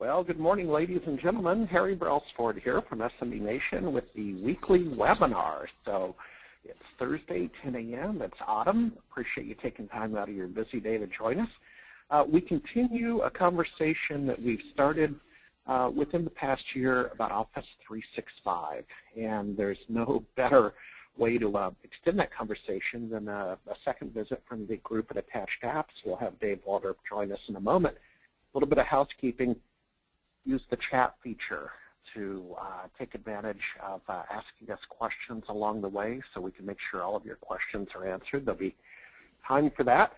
Well, good morning, ladies and gentlemen. Harry Brelsford here from SMB Nation with the weekly webinar. So it's Thursday, 10 a.m. It's autumn. Appreciate you taking time out of your busy day to join us. We continue a conversation that we've started within the past year about Office 365, and there's no better way to extend that conversation than a second visit from the group at Attached Apps. We'll have Dave Waldrop join us in a moment. A little bit of housekeeping. Use the chat feature to take advantage of asking us questions along the way so we can make sure all of your questions are answered. There'll be time for that.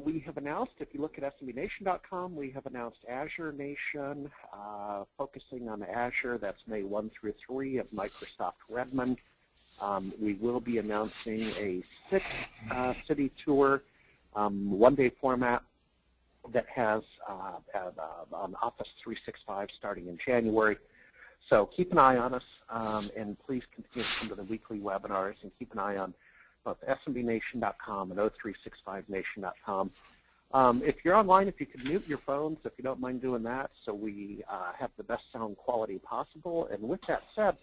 We have announced, if you look at smbnation.com, we have announced Azure Nation, focusing on Azure. That's May 1 through 3 of Microsoft Redmond. We will be announcing a 6-city tour, one-day format, that has on Office 365 starting in January. So keep an eye on us, and please continue to come to the weekly webinars, and keep an eye on both smbnation.com and o365nation.com. If you're online, if you could mute your phones, if you don't mind doing that, so we have the best sound quality possible. And with that said,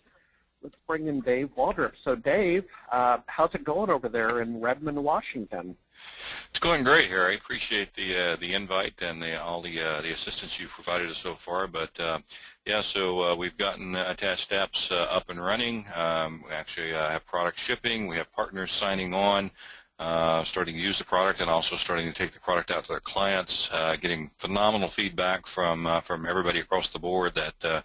let's bring in Dave Waldrop. So Dave, how's it going over there in Redmond, Washington? It's going great, Harry. Appreciate the invite and all the assistance you've provided us so far. But yeah, so we've gotten Attached Apps up and running. We actually have product shipping. We have partners signing on, starting to use the product, and also starting to take the product out to their clients. Getting phenomenal feedback from everybody across the board that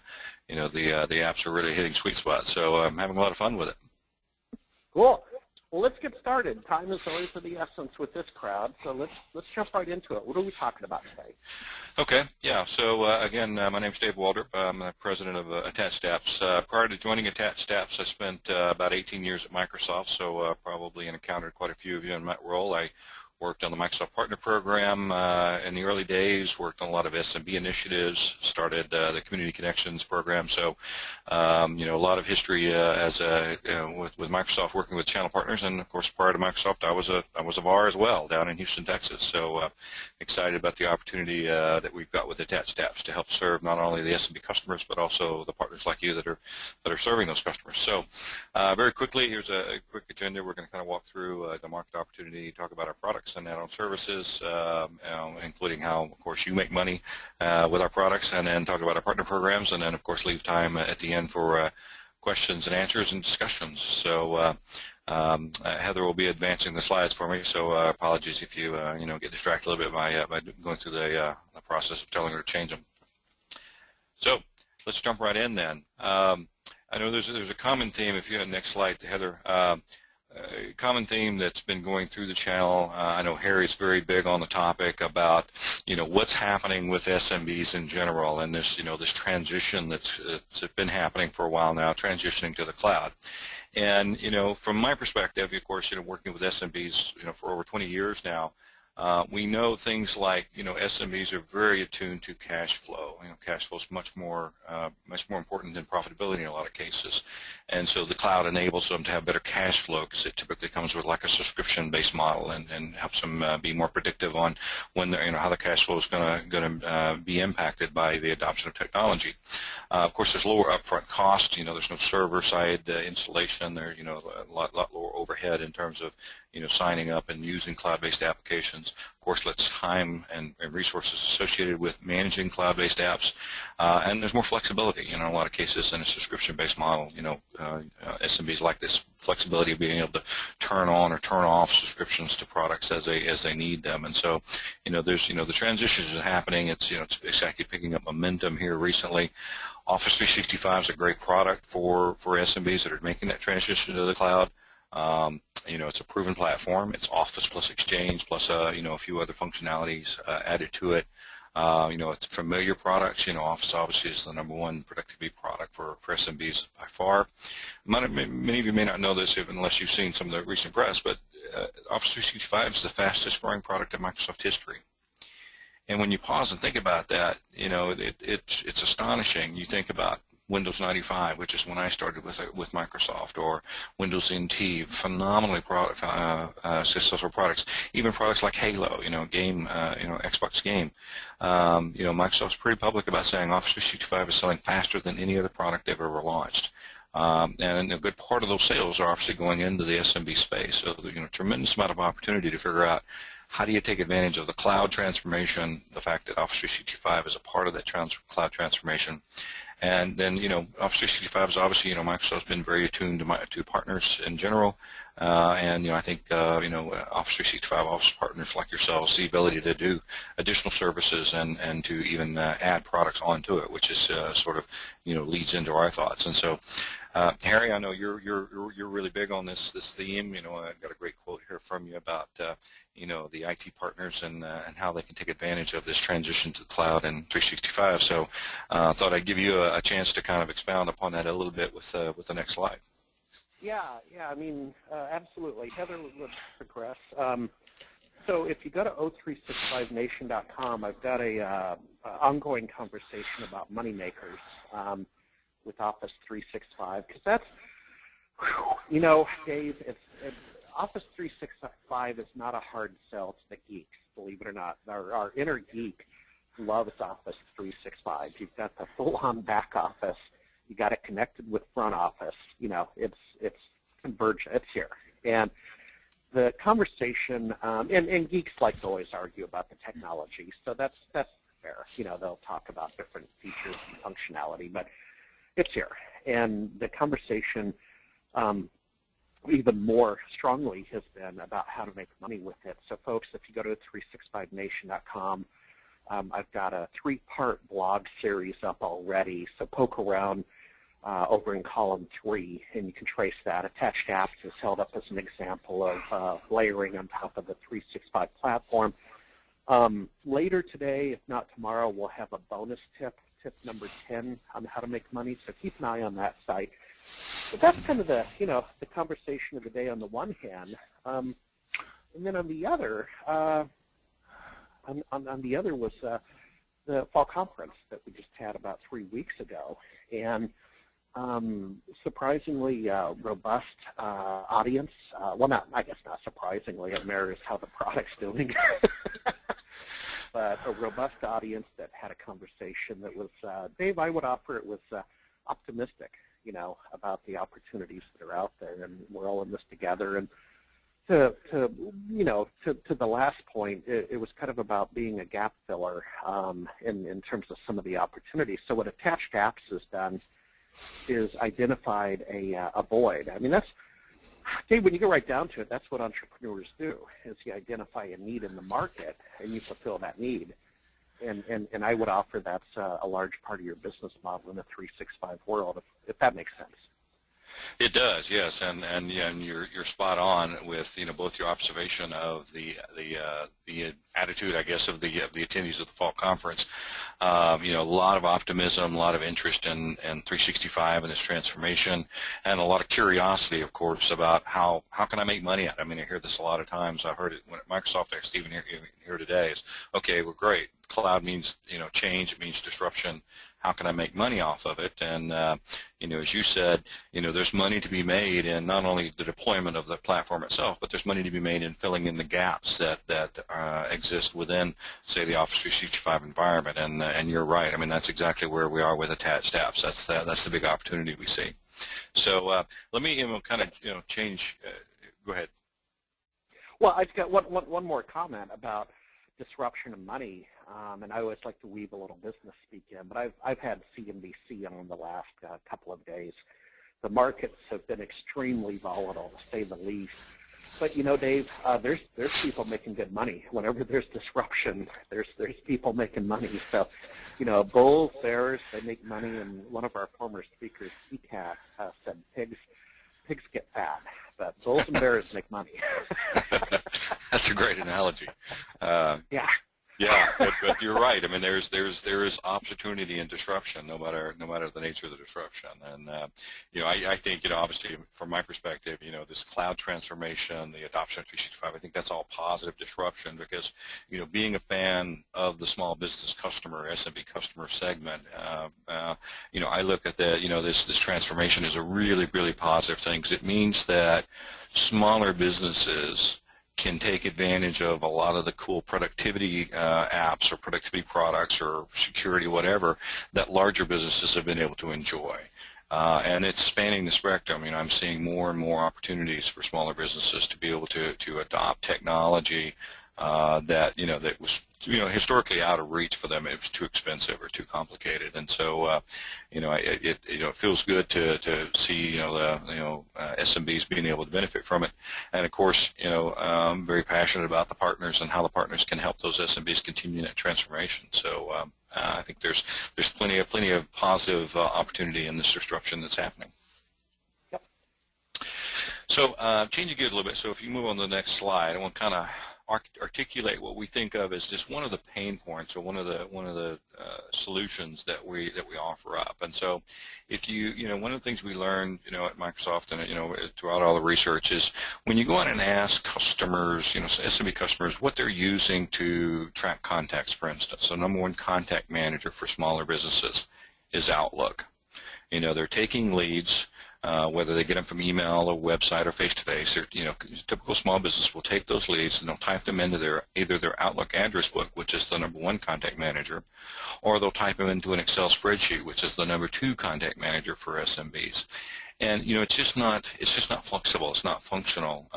you know, the apps are really hitting sweet spots. So I'm having a lot of fun with it. Cool. Well, let's get started. Time is always of the essence with this crowd, so let's jump right into it. What are we talking about today? Okay, yeah. So again, my name is Dave Waldrop. I'm the president of Attached Apps. Prior to joining Attached Apps, I spent about 18 years at Microsoft, so probably encountered quite a few of you in that role. I worked on the Microsoft Partner Program in the early days, worked on a lot of SMB initiatives, started the Community Connections program. So, you know, a lot of history with Microsoft, working with channel partners, and of course, prior to Microsoft, I was a VAR as well down in Houston, Texas. So, excited about the opportunity that we've got with Attached Apps to help serve not only the SMB customers but also the partners like you that are serving those customers. So, very quickly, here's a quick agenda. We're going to kind of walk through the market opportunity, talk about our products and add-on services, including how, of course, you make money with our products, and then talk about our partner programs, and then, of course, leave time at the end for questions and answers and discussions. So Heather will be advancing the slides for me, so apologies if you you know, get distracted a little bit by going through the process of telling her to change them. So let's jump right in then. I know there's a common theme. If you had the next slide, Heather. A common theme that's been going through the channel. I know Harry's very big on the topic about, you know, what's happening with SMBs in general, and this, you know, this transition that's been happening for a while now, transitioning to the cloud. And, you know, from my perspective, of course, you know, working with SMBs, you know, for over 20 years now, we know things like, you know, SMBs are very attuned to cash flow. You know, cash flow is much more important than profitability in a lot of cases, and so the cloud enables them to have better cash flow because it typically comes with like a subscription-based model, and helps them be more predictive on when they're, you know, how the cash flow is going to be impacted by the adoption of technology. Of course, there's lower upfront cost. You know, there's no server-side installation. There, you know, a lot lower overhead in terms of, you know, signing up and using cloud-based applications. Of course, less time and resources associated with managing cloud-based apps, and there's more flexibility, you know, in a lot of cases in a subscription-based model. You know, SMBs like this flexibility of being able to turn on or turn off subscriptions to products as they need them. And so, you know, there's, you know, the transitions are happening. It's, you know, it's actually picking up momentum here recently. Office 365 is a great product for SMBs that are making that transition to the cloud. You know, it's a proven platform. It's Office plus Exchange plus you know, a few other functionalities added to it. You know, it's familiar products. You know, Office obviously is the #1 productivity product for SMBs by far. Many of you may not know this unless you've seen some of the recent press, but Office 365 is the fastest growing product in Microsoft history. And when you pause and think about that, you know, it's astonishing. You think about Windows 95, which is when I started with Microsoft, or Windows NT, phenomenally successful products. Even products like Halo, Xbox game. Microsoft's pretty public about saying Office 365 is selling faster than any other product they've ever launched. And a good part of those sales are obviously going into the SMB space. So, tremendous amount of opportunity to figure out how do you take advantage of the cloud transformation, the fact that Office 365 is a part of that cloud transformation. And then, Office 365 is obviously, Microsoft's been very attuned to partners in general. I think, Office 365 Office partners like yourselves, the ability to do additional services and to even add products onto it, which is sort of, leads into our thoughts. And so, Harry, I know you're really big on this theme. I've got a great quote here from you about the IT partners and how they can take advantage of this transition to the cloud and 365. So I thought I'd give you a chance to kind of expound upon that a little bit with the next slide. Yeah. I mean, absolutely. Heather would progress. So if you go to o365nation.com, I've got a ongoing conversation about moneymakers with Office 365, because that's, Dave, Office 365 is not a hard sell to the geeks, believe it or not. Our inner geek loves Office 365. You've got the full-on back office. You got it connected with front office. It's converged. It's here. And the conversation, and geeks like to always argue about the technology, so that's fair. They'll talk about different features and functionality, but it's here. And the conversation even more strongly has been about how to make money with it. So folks, if you go to 365nation.com, I've got a 3-part blog series up already, so poke around over in column 3, and you can trace that. Attached apps is held up as an example of layering on top of the 365 platform. Later today, if not tomorrow, we'll have a bonus tip number 10 on how to make money, so keep an eye on that site. But that's kind of the conversation of the day on the one hand, and then on the other, on the other was the fall conference that we just had about 3 weeks ago, and surprisingly robust audience. Well, I guess not surprisingly. It mirrors how the product's doing. But a robust audience that had a conversation that was, Dave, I would offer it was optimistic, about the opportunities that are out there, and we're all in this together. And to the last point, it was kind of about being a gap filler in terms of some of the opportunities. So what Attached Apps has done is identified a void. I mean, that's, Dave, when you get right down to it, that's what entrepreneurs do, is you identify a need in the market and you fulfill that need. And I would offer that's a large part of your business model in the 365 world, if that makes sense. It does, yes, and you're spot on with both your observation of the attitude, I guess, of the attendees of the fall conference. A lot of optimism, a lot of interest in 365 and this transformation, and a lot of curiosity, of course, about how can I make money at it. I mean, I hear this a lot of times. I've heard it when at Microsoft X, even here today, is, okay, well, great. Cloud means change. It means disruption. How can I make money off of it? And as you said, there's money to be made in not only the deployment of the platform itself, but there's money to be made in filling in the gaps that exist within, say, the Office 365 environment. And you're right. I mean, that's exactly where we are with attached apps. That's the big opportunity we see. So let me kind of change. Go ahead. Well, I've got one more comment about disruption of money, and I always like to weave a little business speak in, but I've had CNBC on the last couple of days. The markets have been extremely volatile, to say the least. But Dave, there's people making good money. Whenever there's disruption, there's people making money. So, bulls, bears, they make money, and one of our former speakers, CCAT, said pigs get fat, but bulls and bears make money. That's a great analogy. Yeah. Yeah, but you're right. I mean, there is opportunity and disruption, no matter the nature of the disruption. And I think obviously from my perspective, this cloud transformation, the adoption of 365, I think that's all positive disruption because being a fan of the small business customer, SMB customer segment, I look at this transformation as a really positive thing because it means that smaller businesses can take advantage of a lot of the cool productivity apps or productivity products or security, whatever, that larger businesses have been able to enjoy. And it's spanning the spectrum. I'm seeing more and more opportunities for smaller businesses to be able to adopt technology that was historically out of reach for them. It was too expensive or too complicated, and so it feels good to see SMBs being able to benefit from it. And of course, I'm very passionate about the partners and how the partners can help those SMBs continue that transformation. So I think there's plenty of positive opportunity in this disruption that's happening. Yep. So changing gears a little bit. So if you move on to the next slide, I want to kind of articulate what we think of as just one of the pain points or one of the solutions that we offer up. And so if one of the things we learned at Microsoft and throughout all the research is when you go out and ask customers, SMB customers, what they're using to track contacts, for instance. So number one contact manager for smaller businesses is Outlook. They're taking leads, whether they get them from email or website or face-to-face. Typical small business will take those leads and they'll type them into either their Outlook address book, which is the number one contact manager, or they'll type them into an Excel spreadsheet, which is the number two contact manager for SMBs. And it's just not flexible. It's not functional.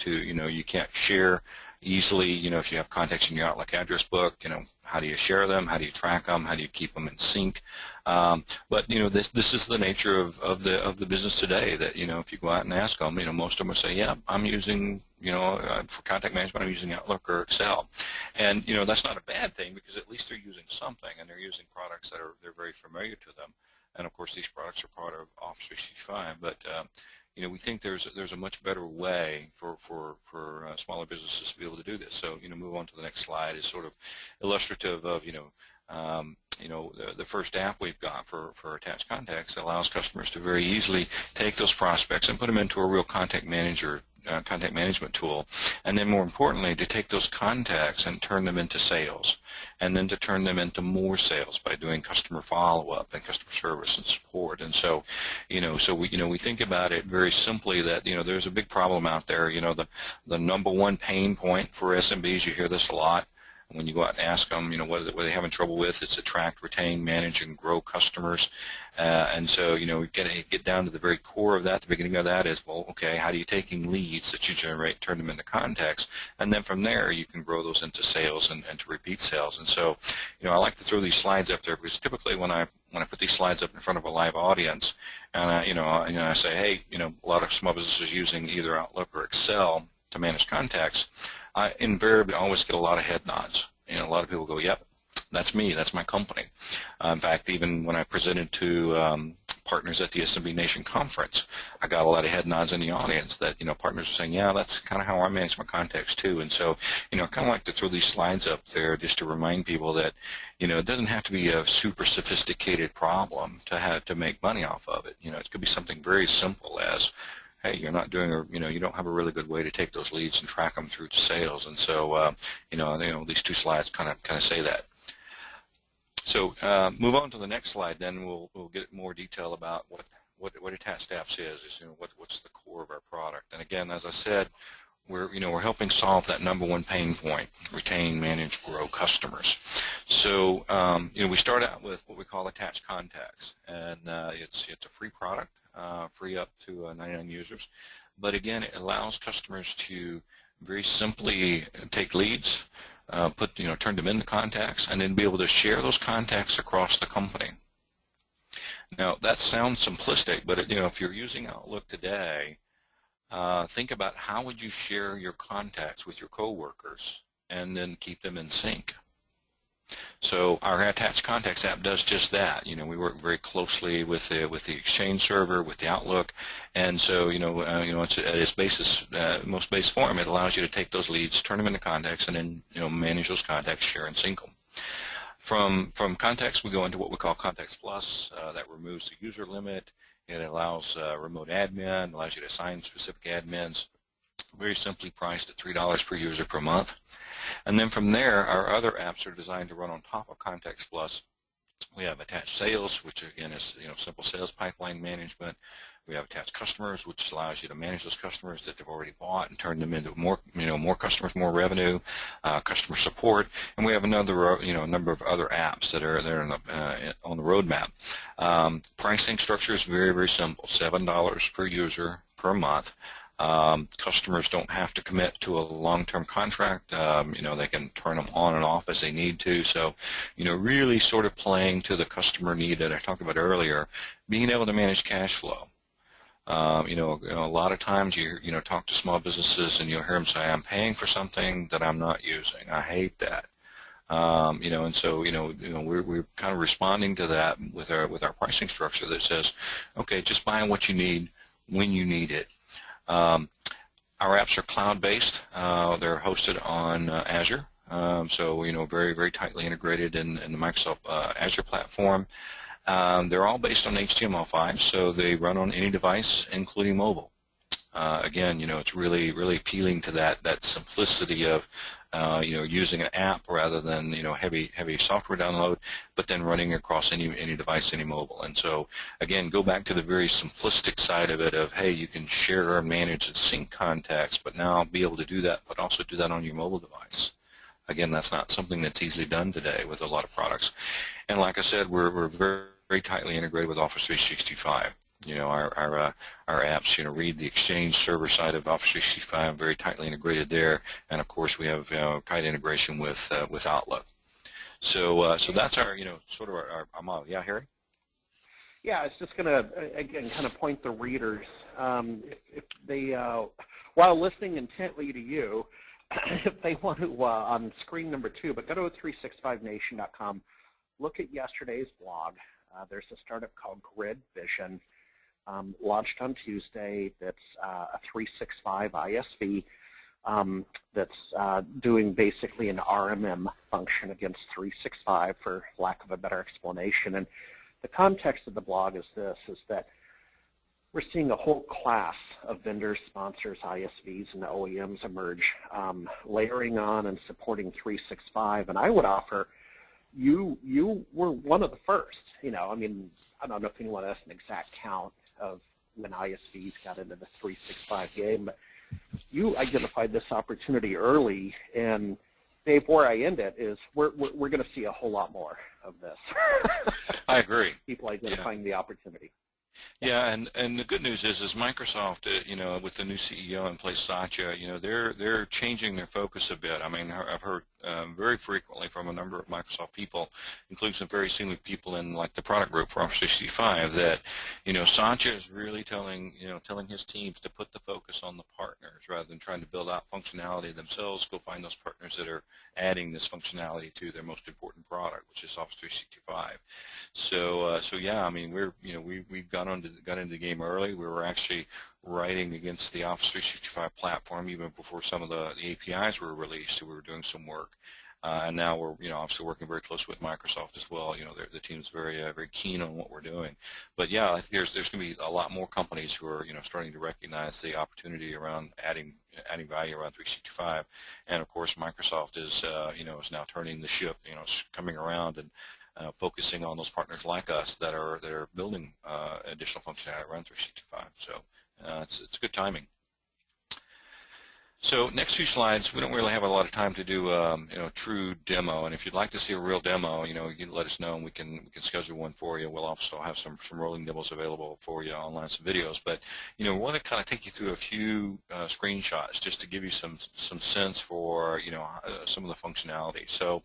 You can't share easily. If you have contacts in your Outlook address book, how do you share them? How do you track them? How do you keep them in sync? But this is the nature of the business today. That if you go out and ask them, most of them will say, yeah, I'm using for contact management, I'm using Outlook or Excel, and that's not a bad thing because at least they're using something and they're using products that they're very familiar to them. And of course, these products are part of Office 365. But we think there's a much better way for smaller businesses to be able to do this. So move on to the next slide is sort of illustrative of the first app we've got for attached contacts that allows customers to very easily take those prospects and put them into a real contact management tool, and then more importantly to take those contacts and turn them into sales, and then to turn them into more sales by doing customer follow-up and customer service and support. And so we think about it very simply that there's a big problem out there. The number one pain point for SMBs, you hear this a lot when you go out and ask them, what are they having trouble with? It's attract, retain, manage, and grow customers. And so, we get down to the very core of that. The beginning of that is, well, okay, how do you taking leads that you generate, turn them into contacts, and then from there you can grow those into sales and to repeat sales. And so, I like to throw these slides up there because typically when I put these slides up in front of a live audience, and I say, hey, a lot of small businesses using either Outlook or Excel to manage contacts, I invariably always get a lot of head nods. A lot of people go, yep, that's me, that's my company. In fact, even when I presented to partners at the SMB Nation conference, I got a lot of head nods in the audience that, partners are saying, yeah, that's kind of how I manage my contacts too. And so, I kind of like to throw these slides up there just to remind people that, it doesn't have to be a super sophisticated problem to make money off of it. It could be something very simple as, hey, you're not doing, you don't have a really good way to take those leads and track them through to sales. And so, these two slides kind of say that. So move on to the next slide. Then we'll get more detail about what attached apps is what's the core of our product. And again, as I said, we're helping solve that number one pain point: retain, manage, grow customers. So we start out with what we call attached contacts, and it's a free product. Free up to 99 users, but again, it allows customers to very simply take leads, turn them into contacts, and then be able to share those contacts across the company. Now, that sounds simplistic, but if you're using Outlook today, think about how would you share your contacts with your coworkers and then keep them in sync. So our Attached Contacts app does just that. We work very closely with the Exchange server, with the Outlook, and so it's at its basis, most base form. It allows you to take those leads, turn them into contacts, and then manage those contacts, share and sync them. From Contacts, we go into what we call Contacts Plus. That removes the user limit. It allows remote admin, allows you to assign specific admins. Very simply priced at $3 per user per month. And then from there, our other apps are designed to run on top of Contacts Plus. We have Attached Sales, which again is simple sales pipeline management. We have Attached Customers, which allows you to manage those customers that they've already bought and turn them into more customers, more revenue. Customer Support, and we have another number of other apps that are there on the roadmap. Pricing structure is very, very simple: $7 per user per month. Customers don't have to commit to a long-term contract. They can turn them on and off as they need to. So, really sort of playing to the customer need that I talked about earlier, being able to manage cash flow. A lot of times you talk to small businesses and you'll hear them say, "I'm paying for something that I'm not using. I hate that." And so we're kind of responding to that with our pricing structure that says, okay, just buy what you need when you need it. Our apps are cloud-based. They're hosted on Azure, so very, very tightly integrated in the Microsoft Azure platform. They're all based on HTML5, so they run on any device, including mobile. Again, it's really, really appealing to that simplicity of using an app rather than heavy software download, but then running across any device, any mobile. And so again, go back to the very simplistic side of it of, hey, you can share, manage, and sync contacts, but now be able to do that, but also do that on your mobile device. Again, that's not something that's easily done today with a lot of products. And like I said, we're very, very tightly integrated with Office 365. Our apps, read the Exchange server side of Office 365, very tightly integrated there, and of course we have tight integration with Outlook. So that's our sort of our model. Yeah, Harry? Yeah, I was just going to again kind of point the readers, if they while listening intently to you, if they want to on screen number 2, but go to 365nation.com, look at yesterday's blog. There's a startup called Grid Vision. Launched on Tuesday. That's a 365 ISV that's doing basically an RMM function against 365, for lack of a better explanation. And the context of the blog is this, is that we're seeing a whole class of vendors, sponsors, ISVs, and OEMs emerge, layering on and supporting 365. And I would offer you were one of the first. I don't know if anyone has an exact count of when ISVs got into the 365 game, but you identified this opportunity early, and Dave, where I end it is we're going to see a whole lot more of this. I agree. People identifying the opportunity. Yeah, and the good news is Microsoft, with the new CEO in place, Satya, they're changing their focus a bit. I mean, I've heard very frequently from a number of Microsoft people, including some very senior people in like the product group for Office 365, that Satya is really telling his teams to put the focus on the partners rather than trying to build out functionality themselves. Go find those partners that are adding this functionality to their most important product, which is Office 365. So yeah, I mean, we've got into the game early. We were actually writing against the Office 365 platform even before some of the APIs were released. So we were doing some work, and now we're obviously working very close with Microsoft as well. The team's very very keen on what we're doing. But yeah, I think there's going to be a lot more companies who are starting to recognize the opportunity around adding value around 365, and of course Microsoft is is now turning the ship, coming around and focusing on those partners like us that are building additional functionality around 365. So it's good timing. So next few slides, we don't really have a lot of time to do a true demo, and if you'd like to see a real demo, you can let us know and we can schedule one for you. We'll also have some rolling demos available for you online, some videos. But we want to kind of take you through a few screenshots just to give you some sense for some of the functionality. So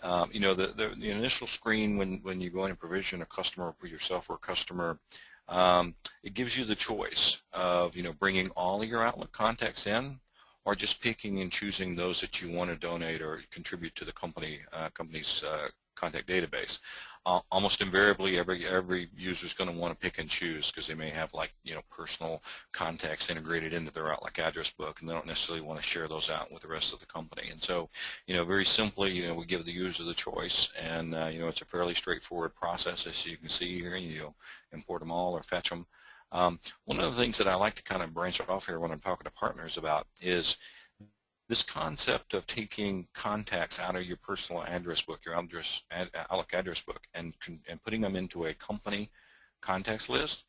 the initial screen when you go in and provision a customer for yourself or a customer, it gives you the choice of bringing all of your Outlook contacts in, or just picking and choosing those that you want to donate or contribute to the company's contact database. Almost invariably, every user is going to want to pick and choose because they may have, like, personal contacts integrated into their Outlook address book, and they don't necessarily want to share those out with the rest of the company. And so, very simply, we give the user the choice, and it's a fairly straightforward process, as you can see here. You import them all or fetch them. One of the things that I like to kind of branch off here when I'm talking to partners about is this concept of taking contacts out of your personal address book, your Outlook address book, and putting them into a company contacts list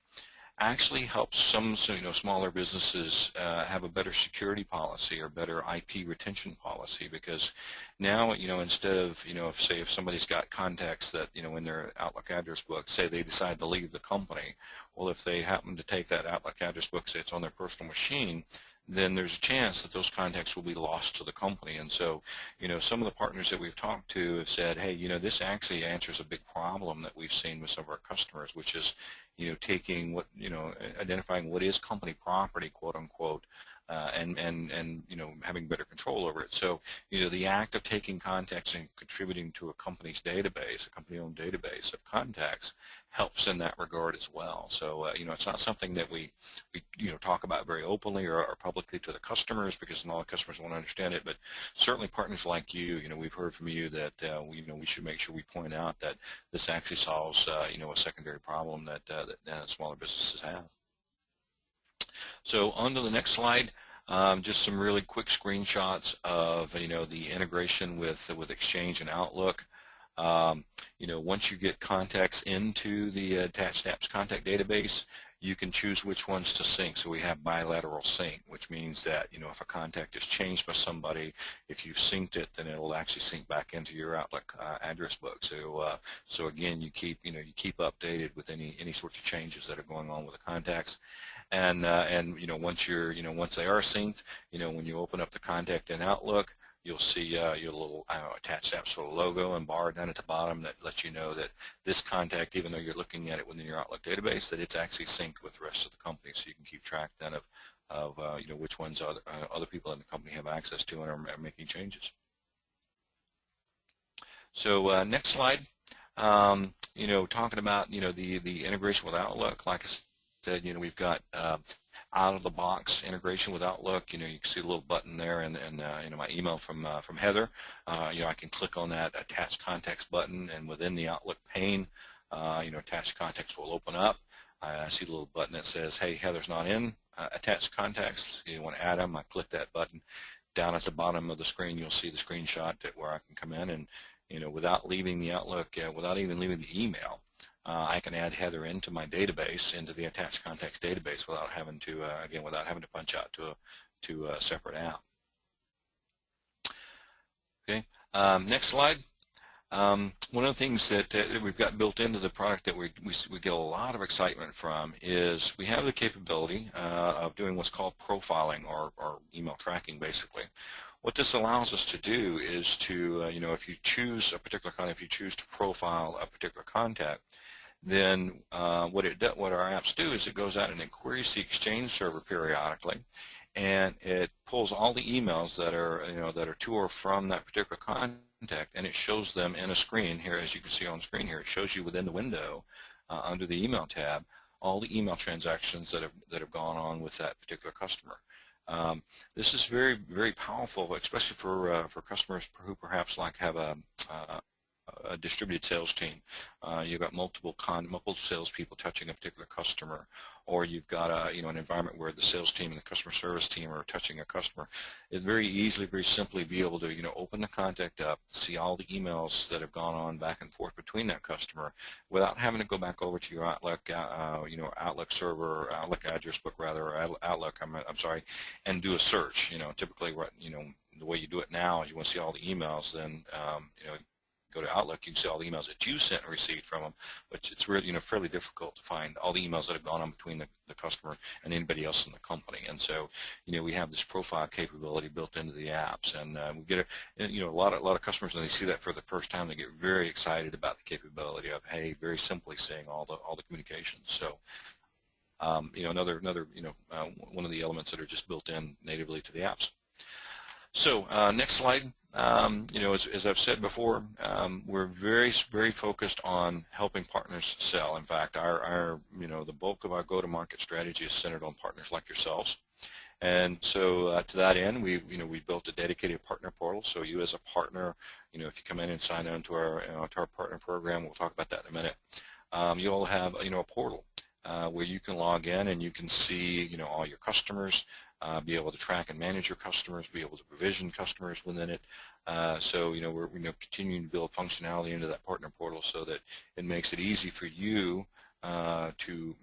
actually helps some smaller businesses have a better security policy or better IP retention policy, because now instead of if somebody's got contacts that in their Outlook address book, say they decide to leave the company, well, if they happen to take that Outlook address book, say it's on their personal machine, then there's a chance that those contacts will be lost to the company. And so, some of the partners that we've talked to have said, hey, this actually answers a big problem that we've seen with some of our customers, which is, taking identifying what is company property, quote unquote, and having better control over it. So, the act of taking contacts and contributing to a company's database, a company-owned database of contacts, helps in that regard as well. So, it's not something that we talk about very openly or publicly to the customers, because not all the customers want to understand it. But certainly partners like you, we've heard from you that we should make sure we point out that this actually solves a secondary problem that smaller businesses have. So on to the next slide. Just some really quick screenshots of the integration with Exchange and Outlook. Once you get contacts into the attached apps contact database, you can choose which ones to sync. So we have bilateral sync, which means that if a contact is changed by somebody, if you've synced it, then it'll actually sync back into your Outlook address book. So again, you keep updated with any sorts of changes that are going on with the contacts. And once they are synced, when you open up the contact in Outlook, you'll see your little attached apps sort of logo and bar down at the bottom that lets you know that this contact, even though you're looking at it within your Outlook database, that it's actually synced with the rest of the company, so you can keep track then of which ones other people in the company have access to and are making changes. So next slide. Talking about the integration with Outlook, like I said, we've got out-of-the-box integration with Outlook. You can see a little button there, and my email from Heather. I can click on that attached contacts button, and within the Outlook pane, attached contacts will open up. I see the little button that says, "Hey, Heather's not in attached contacts. You want to add them?" I click that button. Down at the bottom of the screen, you'll see the screenshot where I can come in and without leaving the Outlook, without even leaving the email. I can add Heather into my database, into the attached contacts database, without having to punch out to a separate app. Okay, next slide. One of the things that we've got built into the product that we get a lot of excitement from is we have the capability of doing what's called profiling or email tracking, basically. What this allows us to do is to, if you choose a particular contact, if you choose to profile a particular contact, then what our apps do is it goes out and it queries the Exchange server periodically, and it pulls all the emails that are to or from that particular contact, and it shows them in a screen here, as you can see on screen here. It shows you within the window under the email tab all the email transactions that have gone on with that particular customer. This is very, very powerful, especially for customers who perhaps have a distributed sales team. You've got multiple salespeople touching a particular customer, or you've got an environment where the sales team and the customer service team are touching a customer. It's very easily, very simply be able to open the contact up, see all the emails that have gone on back and forth between that customer, without having to go back over to your Outlook Outlook server, Outlook address book rather, or Outlook I'm sorry, and do a search. Typically the way you do it now is you want to see all the emails, then go to Outlook, you can see all the emails that you sent and received from them, but it's really fairly difficult to find all the emails that have gone on between the customer and anybody else in the company. And so we have this profile capability built into the apps, and we get a lot of customers, when they see that for the first time, they get very excited about the capability of, hey, very simply seeing all the communications. So another one of the elements that are just built in natively to the apps. So next slide. As I've said before, we're very focused on helping partners sell. In fact, the bulk of our go-to-market strategy is centered on partners like yourselves. And so to that end, we built a dedicated partner portal. So you as a partner, if you come in and sign on to our partner program, we'll talk about that in a minute. You'll have a portal where you can log in and you can see all your customers. Be able to track and manage your customers, be able to provision customers within it. So we're continuing to build functionality into that partner portal so that it makes it easy for you to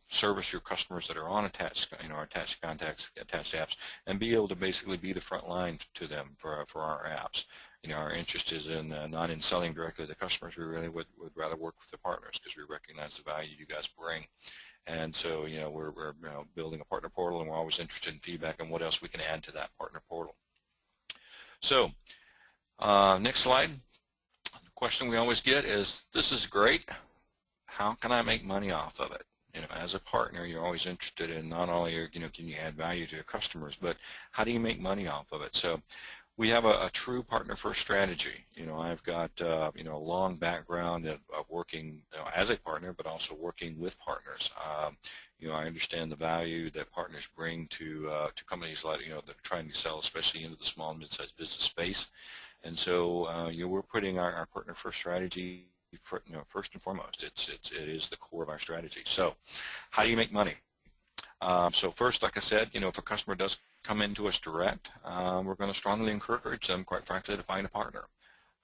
service your customers that are on attached contacts, attached apps, and be able to basically be the front line to them for our apps. Our interest is in not in selling directly to the customers. We really would rather work with the partners because we recognize the value you guys bring. And so, we're building a partner portal, and we're always interested in feedback on what else we can add to that partner portal. So, next slide. The question we always get is, this is great. How can I make money off of it? As a partner, you're always interested in not only, can you add value to your customers, but how do you make money off of it? So, we have a true partner-first strategy. I've got a long background of working as a partner, but also working with partners. I understand the value that partners bring to companies like that are trying to sell, especially into the small and mid-sized business space. And so we're putting our partner-first strategy first and foremost. It is the core of our strategy. So, how do you make money? So first, like I said, if a customer does come into us direct, we're going to strongly encourage them, quite frankly, to find a partner.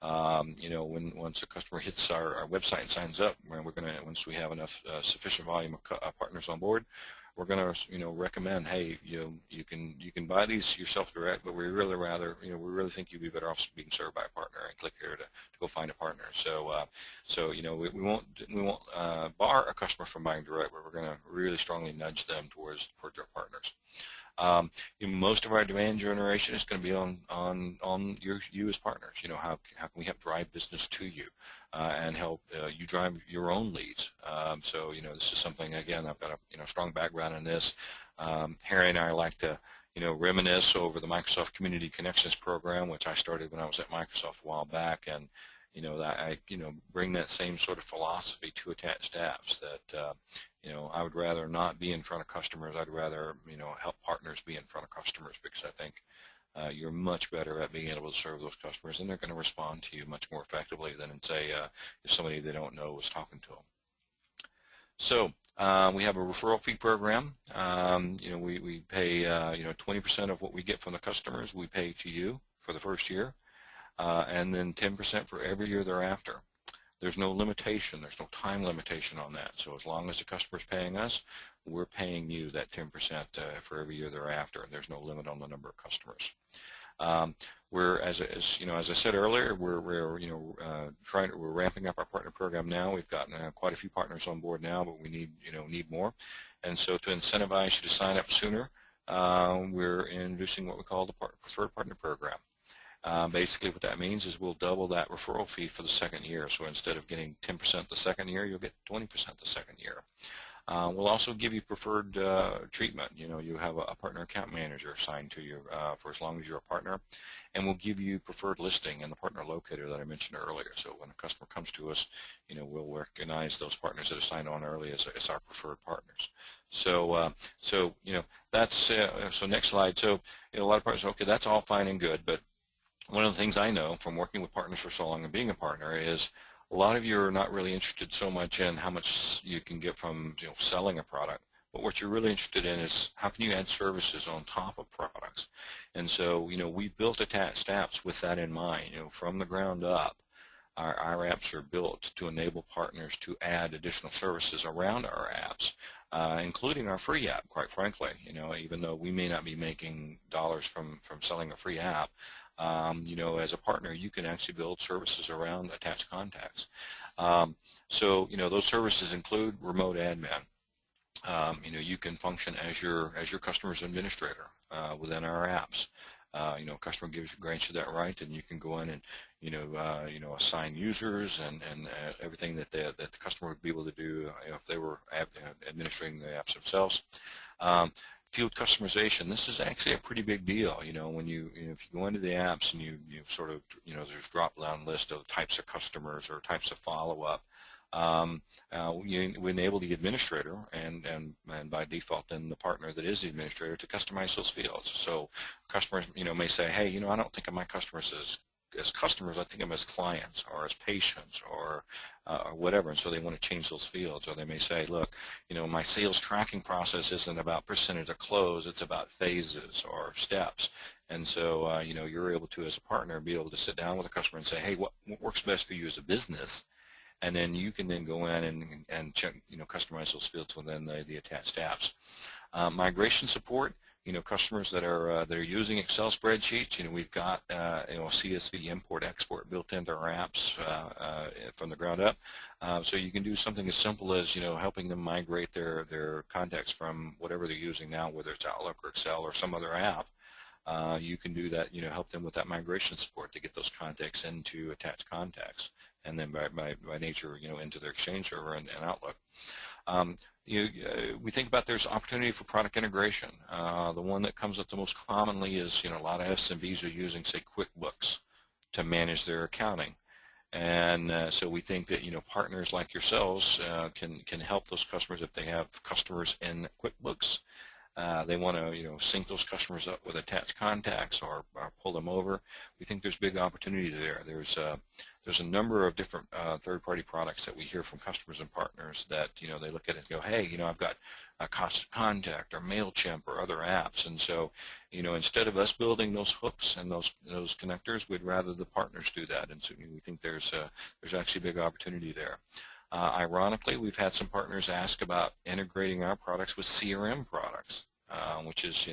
Once a customer hits our website and signs up, once we have enough sufficient volume of partners on board, we're going to recommend, hey, you can buy these yourself direct, but we really think you'd be better off being served by a partner, and click here to go find a partner. So we won't bar a customer from buying direct, but we're going to really strongly nudge them towards our partners. Most of our demand generation is going to be on you as partners. How can we help drive business to you and help you drive your own leads? So this is something, again, I've got a strong background in this. Harry and I like to reminisce over the Microsoft Community Connections program, which I started when I was at Microsoft a while back, and I bring that same sort of philosophy to attached apps, that I would rather not be in front of customers. I'd rather help partners be in front of customers, because I think you're much better at being able to serve those customers, and they're going to respond to you much more effectively than, say, if somebody they don't know was talking to them. So we have a referral fee program. We pay 20% of what we get from the customers we pay to you for the first year, and then 10% for every year thereafter. There's no limitation. There's no time limitation on that. So as long as the customer's paying us, we're paying you that 10% for every year thereafter, and there's no limit on the number of customers. We're, as I said earlier, we're ramping up our partner program now. We've gotten quite a few partners on board now, but we need more. And so to incentivize you to sign up sooner, we're introducing what we call the preferred partner program. Basically what that means is we'll double that referral fee for the second year. So instead of getting 10% the second year, you'll get 20% the second year. We'll also give you preferred treatment. You have a partner account manager assigned to you for as long as you're a partner, and we'll give you preferred listing in the partner locator that I mentioned earlier. So when a customer comes to us, we'll recognize those partners that are signed on early as our preferred partners. So that's so next slide. So a lot of partners, okay, that's all fine and good, but one of the things I know from working with partners for so long and being a partner is a lot of you are not really interested so much in how much you can get from selling a product, but what you're really interested in is how can you add services on top of products. And so we built attached apps with that in mind. From the ground up, our apps are built to enable partners to add additional services around our apps, including our free app, quite frankly. Even though we may not be making dollars from selling a free app, as a partner, you can actually build services around attached contacts. So those services include remote admin. You can function as your customer's administrator within our apps. A customer grants you that right, and you can go in and assign users and everything that the customer would be able to do if they were administrating the apps themselves. field customization. This is actually a pretty big deal. When if you go into the apps and you sort of, there's drop-down list of types of customers or types of follow-up. We enable the administrator and by default then the partner that is the administrator to customize those fields. So customers, may say, hey, I don't think of my customers as customers, I think of them as clients or as patients or whatever, and so they want to change those fields. Or they may say, look, my sales tracking process isn't about percentage of close, it's about phases or steps. And so, you're able to, as a partner, be able to sit down with a customer and say, hey, what works best for you as a business? And then you can then go in and check, customize those fields within the attached apps. Migration support. Customers that are using Excel spreadsheets, we've got CSV import export built into our apps from the ground up. So you can do something as simple as helping them migrate their contacts from whatever they're using now, whether it's Outlook or Excel or some other app. You can do that, help them with that migration support to get those contacts into attached contacts, and then by nature, into their Exchange server and Outlook. We think about there's opportunity for product integration. The one that comes up the most commonly is, a lot of SMBs are using, say, QuickBooks to manage their accounting. And so we think that, partners like yourselves can help those customers if they have customers in QuickBooks. They want to, sync those customers up with attached contacts or pull them over. We think there's big opportunity there. There's a number of different third-party products that we hear from customers and partners that, they look at it and go, hey, I've got a Constant Contact or MailChimp or other apps. And so, instead of us building those hooks and those connectors, we'd rather the partners do that. And so we think there's actually a big opportunity there. Ironically, we've had some partners ask about integrating our products with CRM products, which is,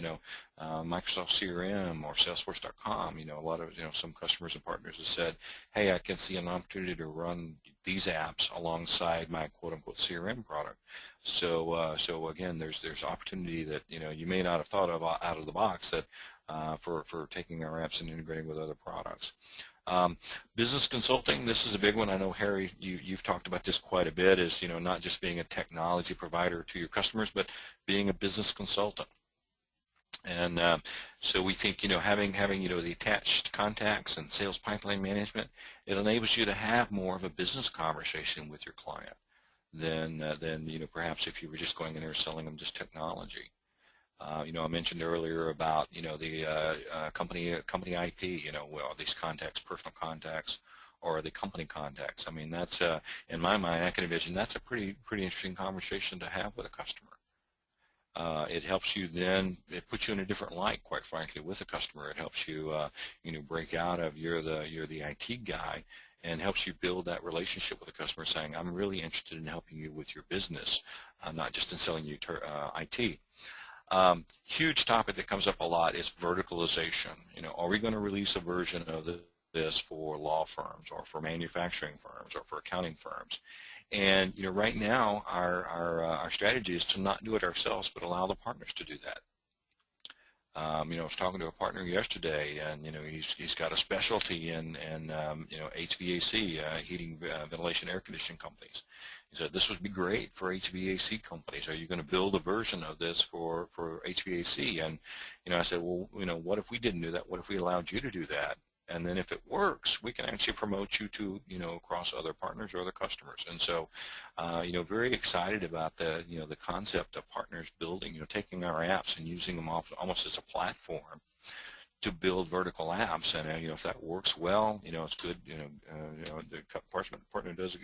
Microsoft CRM or Salesforce.com. A lot of, some customers and partners have said, hey, I can see an opportunity to run these apps alongside my quote-unquote CRM product. So, again, there's opportunity that, you may not have thought of out of the box that for taking our apps and integrating with other products. Business consulting, this is a big one. I know, Harry, you've talked about this quite a bit, is, not just being a technology provider to your customers, but being a business consultant. And so we think, having the attached contacts and sales pipeline management, it enables you to have more of a business conversation with your client than perhaps if you were just going in there selling them just technology. I mentioned earlier about the company IP. Well, these contacts, personal contacts, or the company contacts. I mean, that's in my mind, I can envision that's a pretty interesting conversation to have with a customer. It helps you then. It puts you in a different light, quite frankly, with a customer. It helps you break out of you're the IT guy, and helps you build that relationship with the customer, saying, I'm really interested in helping you with your business, not just in selling you IT. Huge topic that comes up a lot is verticalization. Are we going to release a version of this for law firms or for manufacturing firms or for accounting firms? And right now our strategy is to not do it ourselves, but allow the partners to do that. I was talking to a partner yesterday, and he's got a specialty in HVAC, heating, ventilation, air conditioning companies. He said this would be great for HVAC companies. Are you going to build a version of this for HVAC? And I said, well, what if we didn't do that? What if we allowed you to do that? And then if it works, we can actually promote you to across other partners or other customers. And so very excited about the the concept of partners building, taking our apps and using them almost as a platform to build vertical apps. And if that works well, it's good. The partner does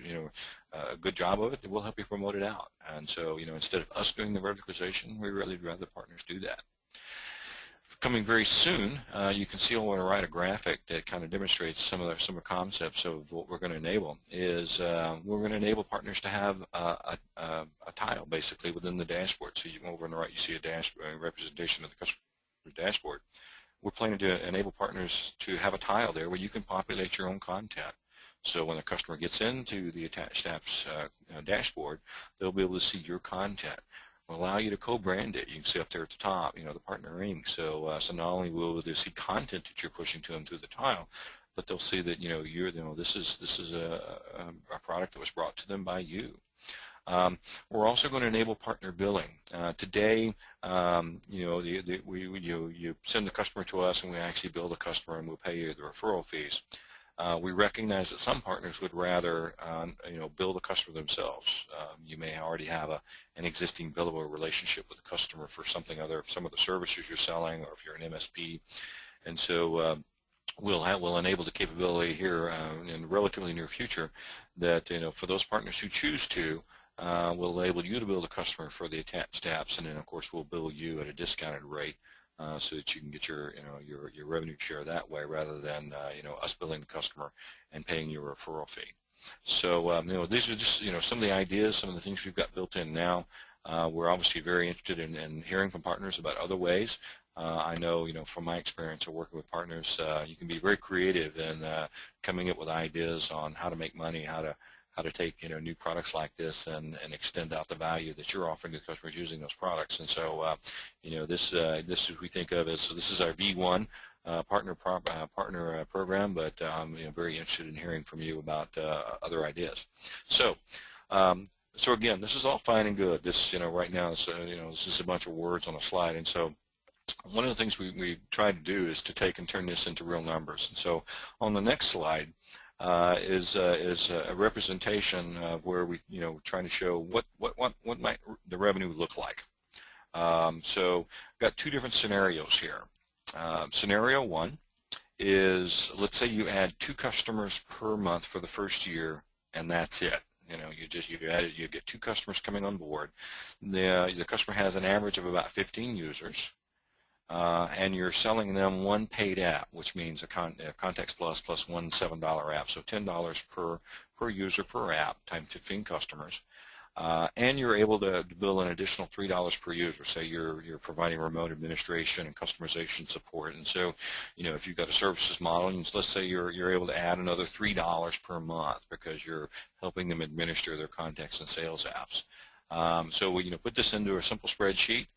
a good job of it, we'll help you promote it out. And so instead of us doing the verticalization, we really rather partners do that. Coming very soon, you can see I want to write a graphic that kind of demonstrates some of the concepts of what we're going to enable. Is we're going to enable partners to have a tile basically within the dashboard. So over on the right, you see a representation of the customer dashboard. We're planning to enable partners to have a tile there where you can populate your own content. So when the customer gets into the attached apps dashboard, they'll be able to see your content. Allow you to co-brand it. You can see up there at the top, the partner ring. So not only will they see content that you're pushing to them through the tile, but they'll see that this is a product that was brought to them by you. We're also going to enable partner billing. Today, you send the customer to us, and we actually bill the customer, and we'll pay you the referral fees. We recognize that some partners would rather, bill the customer themselves. You may already have an existing billable relationship with the customer for some of the services you're selling, or if you're an MSP, and so we'll enable the capability here in the relatively near future that for those partners who choose to, we'll enable you to bill the customer for the attached apps, and then of course we'll bill you at a discounted rate. So that you can get your revenue share that way, rather than us billing the customer and paying you a referral fee. So these are just some of the ideas, some of the things we've got built in now. We're obviously very interested in hearing from partners about other ways. I know from my experience of working with partners, you can be very creative in coming up with ideas on how to make money, how to take new products like this and extend out the value that you're offering to the customers using those products. And so this is we think of as, this is our V1 partner program, but I'm very interested in hearing from you about other ideas. So again, this is all fine and good. This right now is this is a bunch of words on a slide, and so one of the things we try to do is to take and turn this into real numbers. And so on the next slide is a representation of where we trying to show what might the revenue look like. So we've got two different scenarios here. Scenario one is, let's say you add 2 customers per month for the first year, and that's it. You get 2 customers coming on board. The customer has an average of about 15 users. And you're selling them 1 paid app, which means a Contacts Plus plus 1 $7 app, so $10 per user per app times 15 customers. And you're able to bill an additional $3 per user. Say you're providing remote administration and customization support, and so if you've got a services model, and let's say you're able to add another $3 per month because you're helping them administer their contacts and sales apps. So we put this into a simple spreadsheet.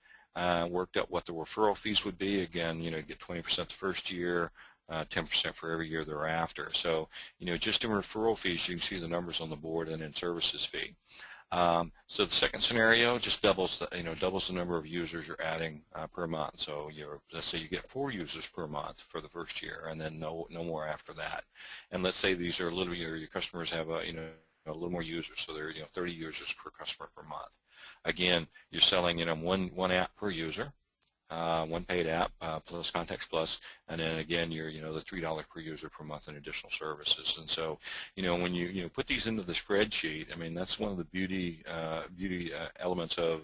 Worked out what the referral fees would be. Again, you get 20% the first year, 10% for every year thereafter. So, just in referral fees, you can see the numbers on the board, and in services fee. So the second scenario just doubles the number of users you're adding per month. So let's say you get 4 users per month for the first year, and then no more after that. And let's say these are your customers have a little more users, so they're 30 users per customer per month. Again, you're selling one app per user, 1 paid app plus Contacts Plus, and then again you're the $3 per user per month in additional services. And so when you put these into the spreadsheet, I mean that's one of the beauty elements of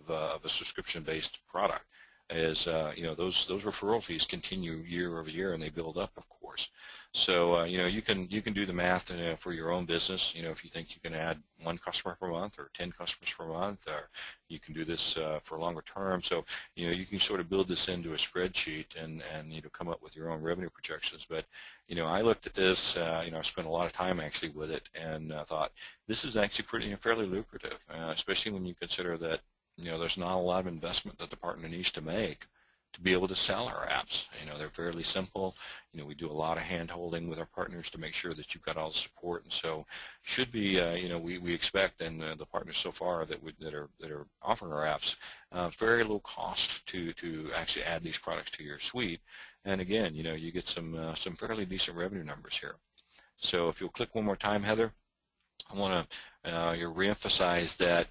a subscription-based product. Is those referral fees continue year over year, and they build up, of course. So you can do the math for your own business. If you think you can add 1 customer per month or 10 customers per month, or you can do this for longer term. So you can sort of build this into a spreadsheet and come up with your own revenue projections. But I looked at this. I spent a lot of time actually with it, and thought this is actually fairly lucrative, especially when you consider that. There's not a lot of investment that the partner needs to make to be able to sell our apps. They're fairly simple. We do a lot of hand-holding with our partners to make sure that you've got all the support, and so should be. We expect, and the partners so far that are offering our apps, very low cost to actually add these products to your suite. And again, you get some fairly decent revenue numbers here. So if you'll click one more time, Heather, I want to reemphasize that.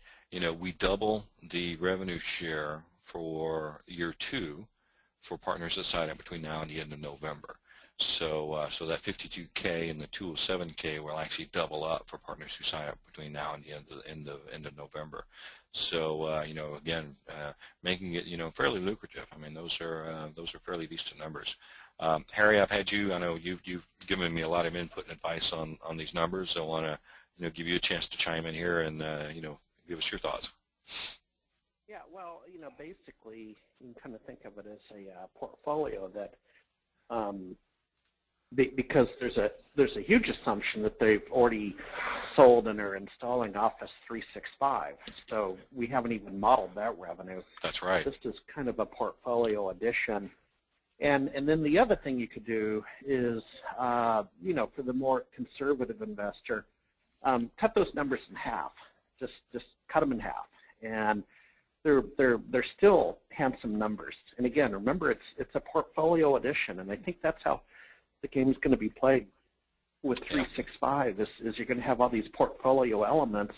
We double the revenue share for year 2 for partners that sign up between now and the end of November. So that $52K and the $207K will actually double up for partners who sign up between now and the end of November. So again, making it fairly lucrative. I mean those are fairly decent numbers. Harry, I've had you. I know you've given me a lot of input and advice on these numbers. So I want to give you a chance to chime in here and give us your thoughts. Yeah, well, basically you can kind of think of it as a portfolio that, because there's a huge assumption that they've already sold and are installing Office 365. So we haven't even modeled that revenue. That's right. Just as kind of a portfolio addition. And then the other thing you could do is, for the more conservative investor, cut those numbers in half. just cut them in half, and they're still handsome numbers. And again, remember, it's a portfolio edition, and I think that's how the game's going to be played with 365. Is you're going to have all these portfolio elements.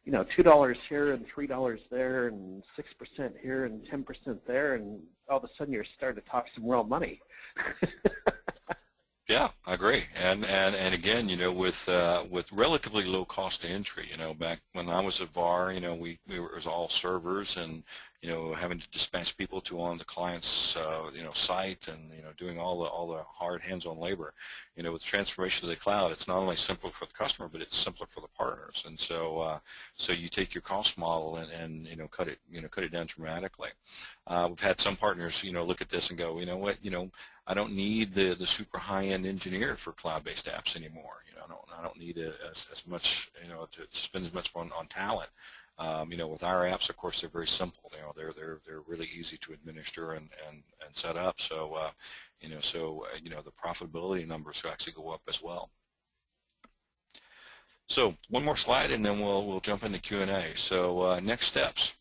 You know, $2 here and $3 there, and 6% here and 10% there, and all of a sudden you're starting to talk some real money. Yeah, I agree. And again, you know, with relatively low cost to entry, you know, back when I was at VAR, you know, it was all servers, and you know, having to dispatch people to on the client's you know, site, and you know, doing all the hard hands-on labor. You know, with transformation to the cloud, it's not only simpler for the customer, but it's simpler for the partners. And so so you take your cost model and you know, cut it down dramatically. We've had some partners, you know, look at this and go, you know what, you know, I don't need the super high-end engineer for cloud-based apps anymore. You know, I don't need as much, you know, to spend as much on talent. You know, with our apps, of course, they're very simple. You know, they're really easy to administer and set up. So, you know, you know, the profitability numbers actually go up as well. So, one more slide, and then we'll jump into Q&A. So, next steps.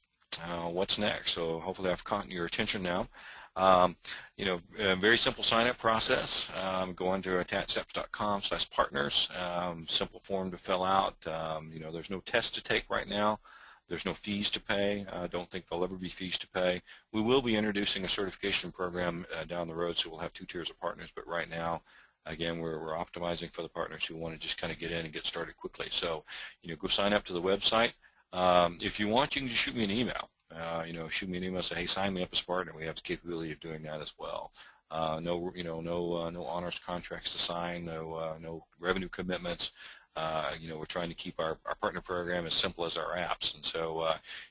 What's next? So, hopefully, I've caught your attention now. You know, a very simple sign-up process. Go on to attachedapps.com/partners. Simple form to fill out. You know, there's no test to take right now. There's no fees to pay. I don't think there'll ever be fees to pay. We will be introducing a certification program down the road, so we'll have 2 tiers of partners. But right now, again, we're optimizing for the partners who want to just kind of get in and get started quickly. So, you know, go sign up to the website. If you want, you can just shoot me an email. You know, shoot me an email, say, hey, sign me up as a partner. We have the capability of doing that as well. No, you know, no honors contracts to sign, no revenue commitments. You know, we're trying to keep our partner program as simple as our apps, and so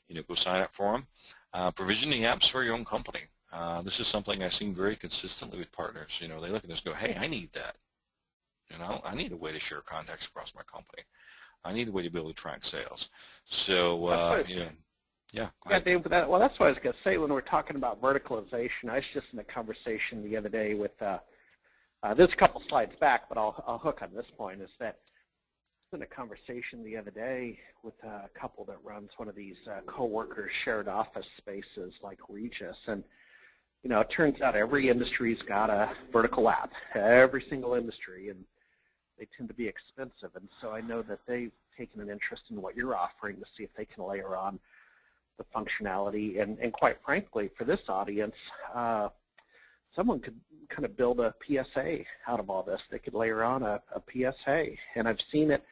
you know, go sign up for them. Provision the apps for your own company. This is something I've seen very consistently with partners. You know, they look at this and go, hey, I need that. You know, I need a way to share contacts across my company. I need a way to be able to track sales. So you know. Yeah, Dave, well, that's what I was going to say when we're talking about verticalization. I was just in a conversation the other day with, there's a couple slides back, but I'll hook on this point, is that I was in a conversation the other day with a couple that runs one of these co-worker shared office spaces like Regis, and you know, it turns out every industry's got a vertical app, every single industry, and they tend to be expensive, and so I know that they've taken an interest in what you're offering to see if they can layer on the functionality, and quite frankly, for this audience, someone could kind of build a PSA out of all this. They could layer on a PSA, and I've seen it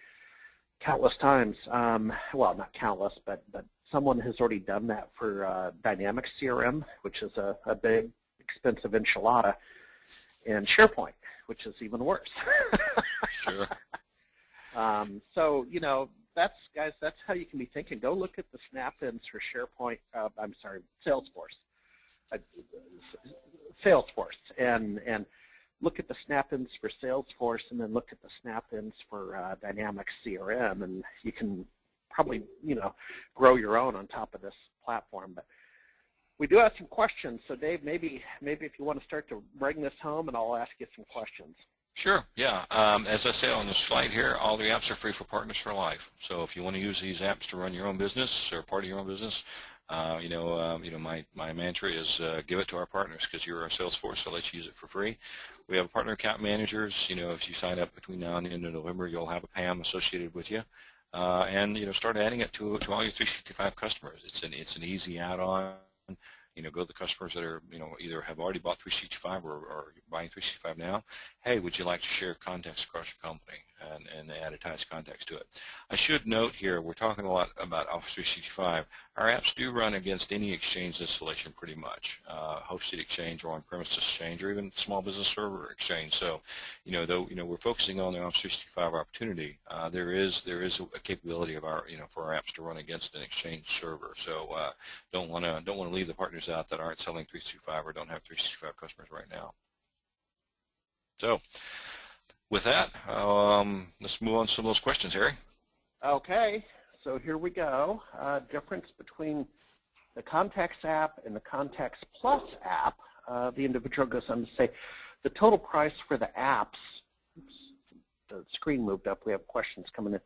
countless times. Well, not countless, but someone has already done that for Dynamics CRM, which is a big, expensive enchilada, and SharePoint, which is even worse. Sure. So, you know, guys, that's how you can be thinking. Go look at the snap-ins for SharePoint, I'm sorry, Salesforce, and look at the snap-ins for Salesforce, and then look at the snap-ins for Dynamics CRM, and you can probably, you know, grow your own on top of this platform. But we do have some questions, so Dave, maybe if you want to start to bring this home, and I'll ask you some questions. Sure, yeah. As I say on the slide here, all the apps are free for partners for life. So if you want to use these apps to run your own business or part of your own business, you know, my mantra is give it to our partners, because you're our Salesforce, so let's use it for free. We have partner account managers. You know, if you sign up between now and the end of November, you'll have a PAM associated with you, and you know, start adding it to all your 365 customers. It's an easy add-on. You know, go to the customers that are, you know, either have already bought 365 or buying 365 now. Hey, would you like to share contacts across your company and add attached contacts to it? I should note here, we're talking a lot about Office 365. Our apps do run against any Exchange installation pretty much, hosted Exchange or on-premises Exchange or even small business server Exchange. So, you know, though, you know, we're focusing on the Office 365 opportunity, there is a capability of our, you know, for our apps to run against an Exchange server. So don't want to leave the partners out that aren't selling 365 or don't have 365 customers right now. So with that, let's move on to some of those questions, Harry. Okay, so here we go. Difference between the Contacts app and the Contacts Plus app. The individual goes on to say, the total price for the apps, oops, the screen moved up, we have questions coming in.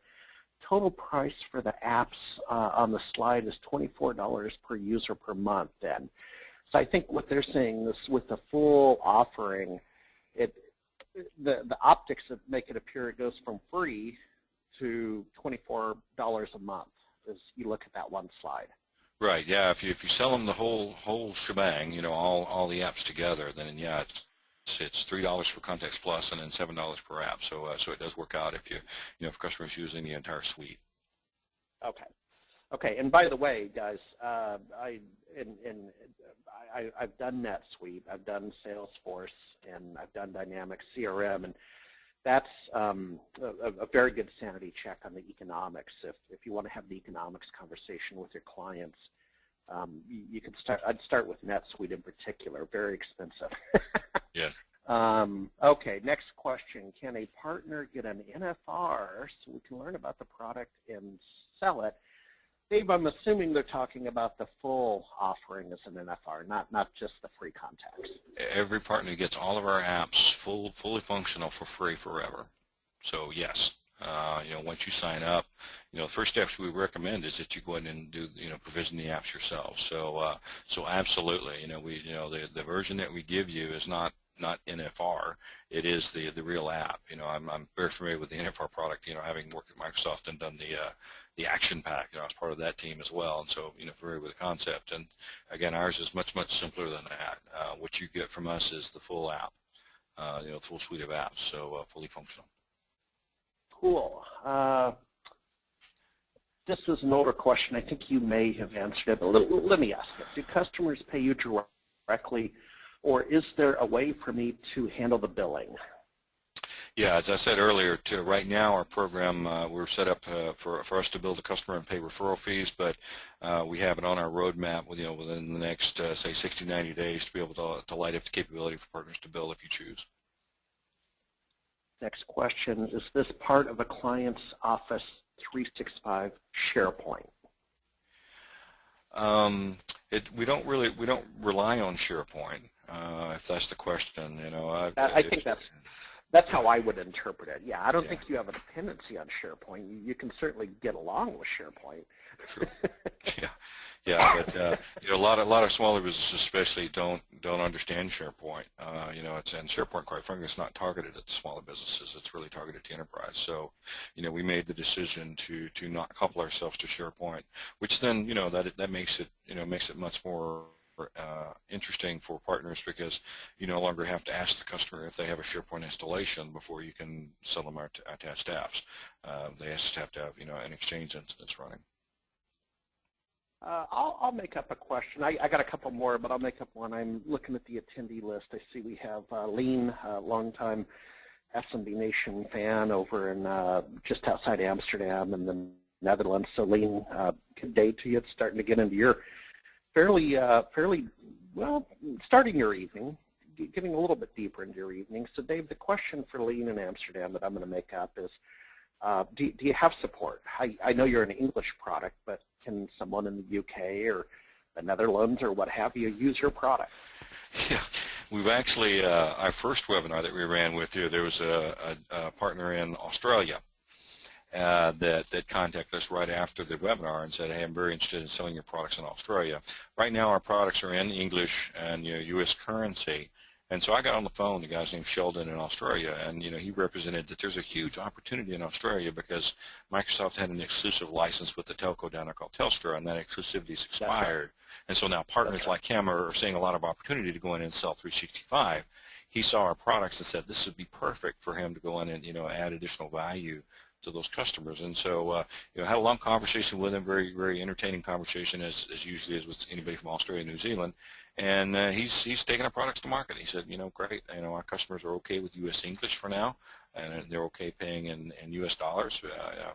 total price for the apps on the slide is $24 per user per month then. So I think what they're saying is with the full offering, the optics that make it appear it goes from free to $24 a month as you look at that one slide. Right. Yeah. If you sell them the whole shebang, you know, all the apps together, then yeah, it's $3 for Contacts Plus and then $7 per app. So so it does work out if if customers using the entire suite. Okay. Okay. And by the way, guys, I've done NetSuite, I've done Salesforce, and I've done Dynamics CRM, and that's a very good sanity check on the economics. If you want to have the economics conversation with your clients, you can start. I'd start with NetSuite in particular. Very expensive. Yeah. Okay. Next question: can a partner get an NFR so we can learn about the product and sell it? Dave, I'm assuming they're talking about the full offering as an NFR, not just the free contacts. Every partner gets all of our apps fully functional for free forever. So yes, once you sign up, the first steps we recommend is that you go ahead and do provision the apps yourself. So so absolutely, the version that we give you is not NFR. It is the real app. I'm very familiar with the NFR product. Having worked at Microsoft and done the action pack. I was part of that team as well, and so familiar with the concept. And again, ours is much simpler than that. What you get from us is the full app, the full suite of apps, so fully functional. Cool. This is an older question. I think you may have answered it, but let me ask it. Do customers pay you directly, or is there a way for me to handle the billing? Yeah, as I said earlier, right now our program, we're set up for us to build a customer and pay referral fees, but we have it on our roadmap within the next, say, 60, 90 days to be able to light up the capability for partners to bill if you choose. Next question, is this part of a client's Office 365 SharePoint? We don't rely on SharePoint, if that's the question. I think that's how I would interpret it. Yeah, I don't think you have a dependency on SharePoint. You can certainly get along with SharePoint. Sure. Yeah, but a lot of smaller businesses especially don't understand SharePoint. And SharePoint, quite frankly, is not targeted at smaller businesses. It's really targeted to enterprise. So, we made the decision to not couple ourselves to SharePoint, which then that makes it much more interesting for partners because you no longer have to ask the customer if they have a SharePoint installation before you can sell them our attached apps. They just have to have an Exchange instance running. I'll make up a question. I got a couple more, but I'll make up one. I'm looking at the attendee list. I see we have Lean, a longtime SMB Nation fan over in just outside Amsterdam in the Netherlands. So Lean, good day to you. It's starting to get into your fairly well, starting your evening, getting a little bit deeper into your evening. So Dave, the question for Lean in Amsterdam that I'm going to make up is, do you have support? I know you're an English product, but can someone in the UK or the Netherlands or what have you use your product? Yeah, we've actually, our first webinar that we ran with you, there was a partner in Australia that contacted us right after the webinar and said, hey, I'm very interested in selling your products in Australia. Right now our products are in English and U.S. currency. And so I got on the phone, the guy's named Sheldon in Australia, and he represented that there's a huge opportunity in Australia because Microsoft had an exclusive license with the telco down there called Telstra, and that exclusivity's expired. And so now partners like him are seeing a lot of opportunity to go in and sell 365. He saw our products and said this would be perfect for him to go in and add additional value to those customers. And so had a long conversation with him, very entertaining conversation as usually is with anybody from Australia and New Zealand. And he's taking our products to market. He said, great, our customers are okay with U.S. English for now, and they're okay paying in U.S. dollars,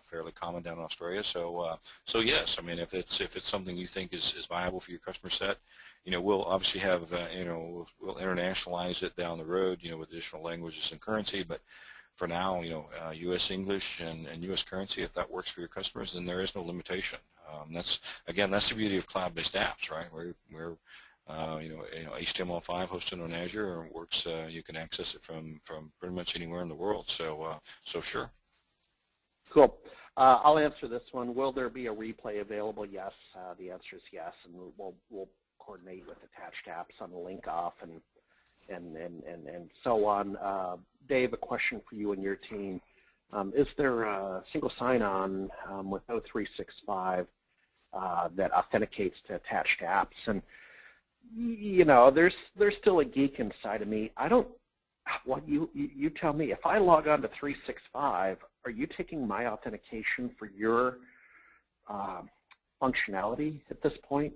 fairly common down in Australia. So so yes, I mean if it's something you think is viable for your customer set, we'll obviously have we'll internationalize it down the road, with additional languages and currency, but for now, U.S. English and U.S. currency, if that works for your customers, then there is no limitation. That's the beauty of cloud-based apps, right? We're HTML5 hosted on Azure works. You can access it from pretty much anywhere in the world. So so sure. Cool. I'll answer this one. Will there be a replay available? Yes. The answer is yes, and we'll coordinate with attached apps on the link off and so on. Dave, a question for you and your team. Is there a single sign-on with O365 that authenticates to attached apps? And you know, there's still a geek inside of me. I don't. What you tell me. If I log on to 365, are you taking my authentication for your functionality at this point?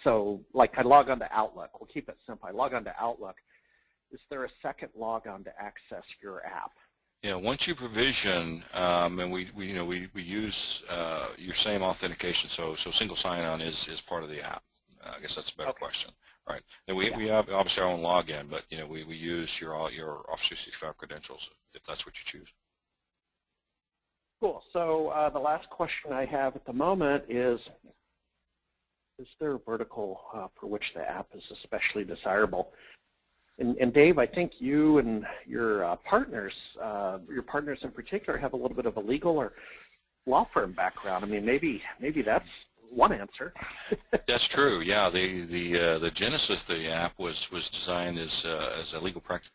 So, like, I log on to Outlook. We'll keep it simple. I log on to Outlook. Is there a second logon to access your app? Yeah, once you provision, and we use your same authentication, so single sign-on is part of the app. I guess that's a better question, right? And we have obviously our own login, but you know we use your Office 365 credentials if that's what you choose. Cool. So the last question I have at the moment is there a vertical for which the app is especially desirable? And Dave, I think you and your partners in particular, have a little bit of a legal or law firm background. I mean, maybe that's one answer. That's true. Yeah, the genesis of the app was designed as a legal practice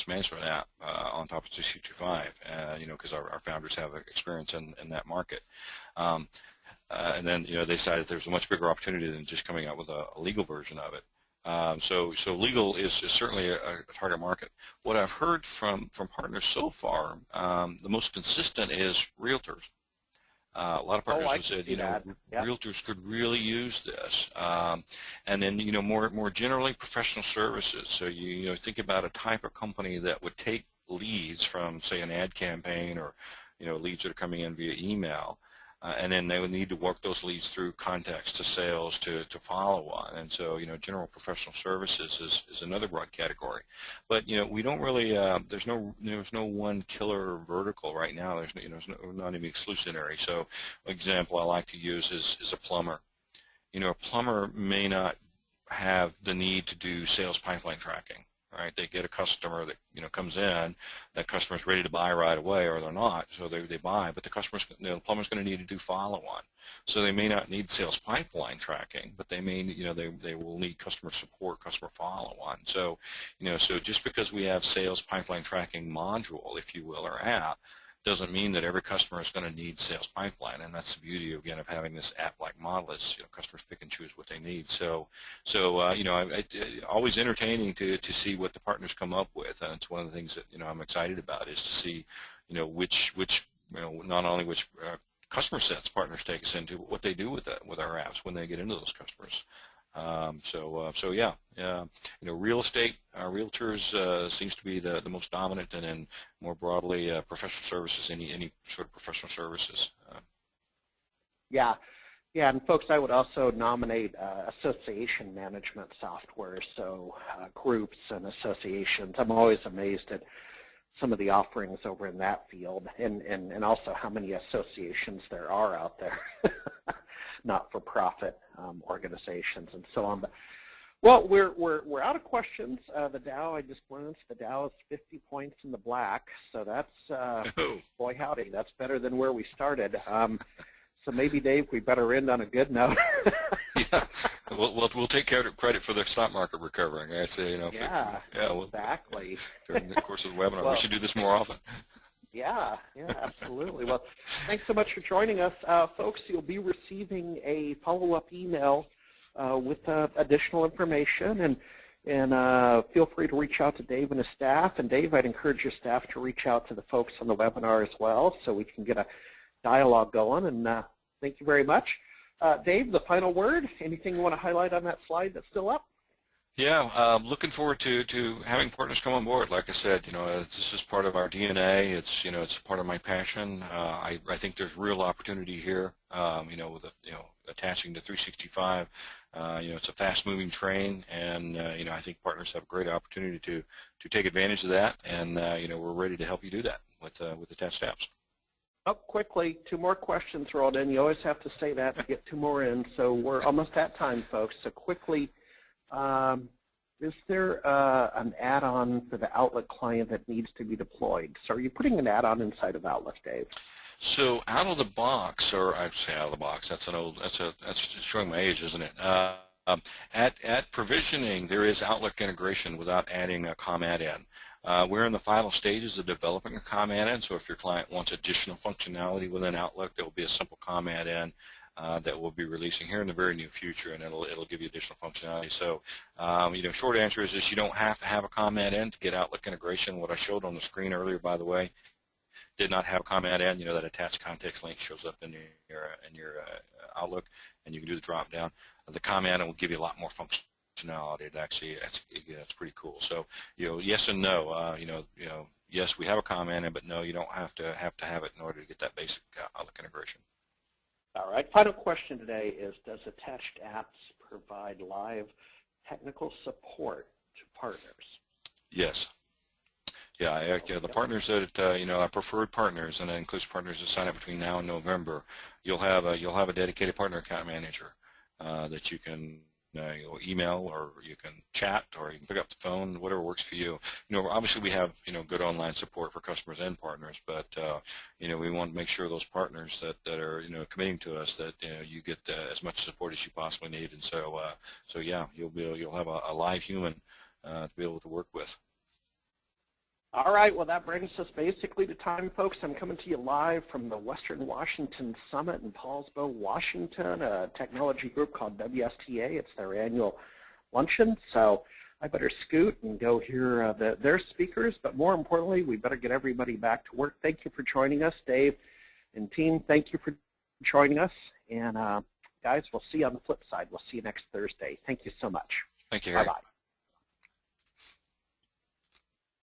management app on top of 365. You know, because our founders have experience in that market. And then you know they decided there's a much bigger opportunity than just coming out with a legal version of it. So legal is certainly a target market. What I've heard from partners so far, the most consistent is realtors. A lot of partners have said, you know, realtors could really use this. And then, you know, more generally, professional services. So you know, think about a type of company that would take leads from, say, an ad campaign or, you know, leads that are coming in via email. And then they would need to work those leads through contacts to sales to follow on. And so, you know, general professional services is another broad category. But, you know, we don't really, there's no one killer vertical right now. There's, you know, not even exclusionary. So an example I like to use is a plumber. You know, a plumber may not have the need to do sales pipeline tracking. Right, they get a customer that you know comes in, that customer's ready to buy right away, or they're not, so they buy. But the customer's, you know, the plumber's going to need to do follow-on, so they may not need sales pipeline tracking, but they may, you know, they will need customer support, customer follow-on. So, you know, so just because we have sales pipeline tracking module, if you will, or app, doesn't mean that every customer is going to need sales pipeline, and that's the beauty again of having this app-like model. Is you know customers pick and choose what they need. So you know, I always entertaining to see what the partners come up with, and it's one of the things that you know I'm excited about is to see you know which you know not only which customer sets partners take us into, but what they do with our apps when they get into those customers. So yeah, you know, real estate, realtors seems to be the most dominant, and then more broadly, professional services, any sort of professional services. Yeah, and folks, I would also nominate association management software, so groups and associations. I'm always amazed at some of the offerings over in that field, and also how many associations there are out there. Not-for-profit organizations and so on. But, well, we're out of questions. The Dow, I just glanced, the Dow is 50 points in the black, so that's, boy howdy, that's better than where we started. So maybe, Dave, we better end on a good note. Yeah, we'll take credit for the stock market recovering. I say, you know, exactly. During the course of the webinar, we should do this more often. Yeah, absolutely. Well, thanks so much for joining us. Folks, you'll be receiving a follow-up email with additional information, and feel free to reach out to Dave and his staff. And Dave, I'd encourage your staff to reach out to the folks on the webinar as well so we can get a dialogue going, and thank you very much. Dave, the final word, anything you want to highlight on that slide that's still up? Yeah, looking forward to having partners come on board. Like I said, you know, this is part of our DNA. It's, you know, it's part of my passion. I think there's real opportunity here. You know, with attaching to 365. You know, it's a fast-moving train, and you know, I think partners have a great opportunity to take advantage of that. And you know, we're ready to help you do that with attached apps. Oh, quickly, 2 more questions rolled in. You always have to say that to get 2 more in. So we're almost at time, folks. So quickly. is there an add-on for the Outlook client that needs to be deployed? So are you putting an add-on inside of Outlook, Dave? So out of the box, or I say out of the box, that's showing my age, isn't it? At provisioning, there is Outlook integration without adding a COM add-in. We're in the final stages of developing a COM add-in, so if your client wants additional functionality within Outlook, there will be a simple COM add-in that we'll be releasing here in the very near future, and it'll give you additional functionality. So, short answer is you don't have to have a COM add-in to get Outlook integration. What I showed on the screen earlier, by the way, did not have a COM add-in. That attached context link shows up in your Outlook, and you can do the drop down. The COM add-in will give you a lot more functionality. It's pretty cool. So, yes and no. Yes, we have a COM add-in, but no, you don't have to have it in order to get that basic Outlook integration. All right. Final question today is: does Attached Apps provide live technical support to partners? Yes. Yeah, the partners that our preferred partners, and that includes partners that sign up between now and November. You'll have a dedicated partner account manager that you can email, or you can chat, or you can pick up the phone, whatever works for you. Obviously we have good online support for customers and partners, but we want to make sure those partners that are committing to us that you get as much support as you possibly need, and so yeah, you'll have a live human to be able to work with. All right, well, that brings us basically to time, folks. I'm coming to you live from the Western Washington Summit in Paulsbo, Washington, a technology group called WSTA. It's their annual luncheon, so I better scoot and go hear their speakers, but more importantly, we better get everybody back to work. Thank you for joining us. Dave and team, thank you for joining us, and guys, we'll see you on the flip side. We'll see you next Thursday. Thank you so much. Thank you, Harry. Bye-bye.